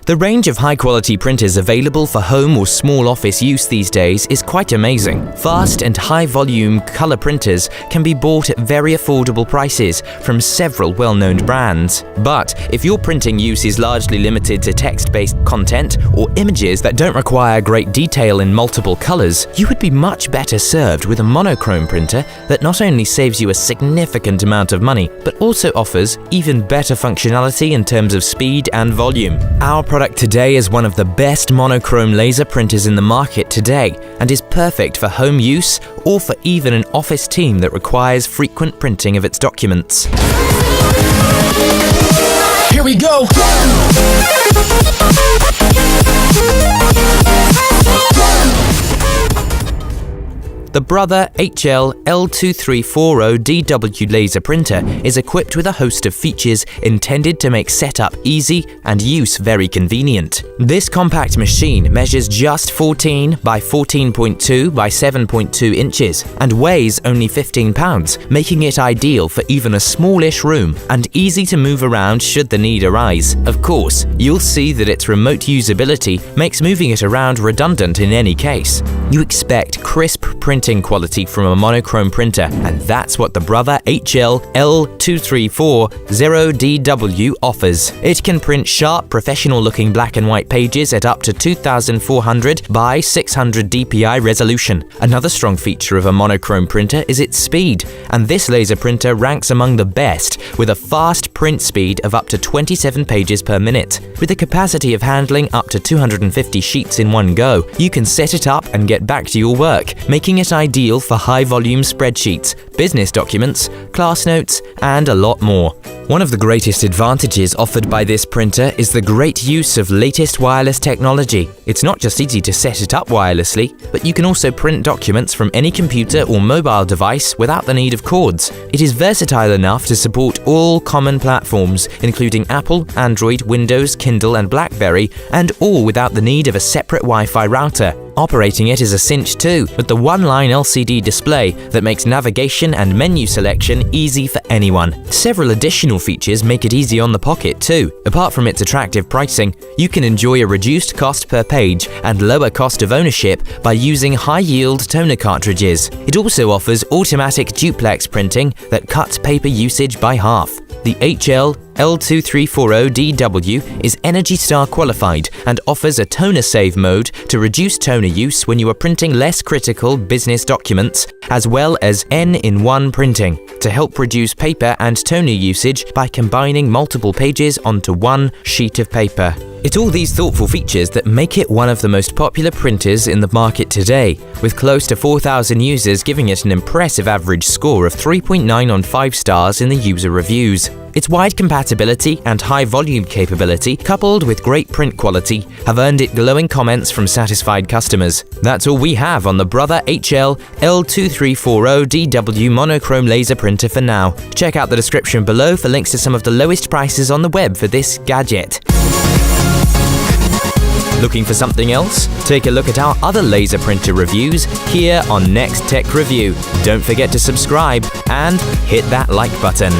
The range of high-quality printers available for home or small office use these days is quite amazing. Fast and high-volume color printers can be bought at very affordable prices from several well-known brands. But if your printing use is largely limited to text-based content or images that don't require great detail in multiple colors, you would be much better served with a monochrome printer that not only saves you a significant amount of money, but also offers even better functionality in terms of speed and volume. Our product today is one of the best monochrome laser printers in the market today and is perfect for home use or for even an office team that requires frequent printing of its documents. Here we go! The Brother HL L2340DW laser printer is equipped with a host of features intended to make setup easy and use very convenient. This compact machine measures just 14 by 14.2 by 7.2 inches and weighs only 15 pounds, making it ideal for even a smallish room and easy to move around should the need arise. Of course, you'll see that its remote usability makes moving it around redundant in any case. You expect crisp printing quality from a monochrome printer, and that's what the Brother HL L2340DW offers. It can print sharp, professional-looking black and white pages at up to 2400 by 600 dpi resolution. Another strong feature of a monochrome printer is its speed, and this laser printer ranks among the best with a fast print speed of up to 27 pages per minute. With a capacity of handling up to 250 sheets in one go, you can set it up and get back to your work, making it ideal for high-volume spreadsheets, business documents, class notes, and a lot more. One of the greatest advantages offered by this printer is the great use of latest wireless technology. It's not just easy to set it up wirelessly, but you can also print documents from any computer or mobile device without the need of cords. It is versatile enough to support all common platforms, including Apple, Android, Windows, Kindle, and BlackBerry, and all without the need of a separate Wi-Fi router. Operating it is a cinch too, with the one-line LCD display that makes navigation and menu selection easy for anyone. Several additional features make it easy on the pocket too. Apart from its attractive pricing, you can enjoy a reduced cost per page and lower cost of ownership by using high-yield toner cartridges. It also offers automatic duplex printing that cuts paper usage by half. The HL L2340DW is ENERGY STAR qualified and offers a toner save mode to reduce toner use when you are printing less critical business documents, as well as N-in-1 printing to help reduce paper and toner usage by combining multiple pages onto one sheet of paper. It's all these thoughtful features that make it one of the most popular printers in the market today, with close to 4,000 users giving it an impressive average score of 3.9 on 5 stars in the user reviews. Its wide compatibility and high volume capability, coupled with great print quality, have earned it glowing comments from satisfied customers. That's all we have on the Brother HL L2340DW monochrome laser printer for now. Check out the description below for links to some of the lowest prices on the web for this gadget. Looking for something else? Take a look at our other laser printer reviews here on Next Tech Review. Don't forget to subscribe and hit that like button.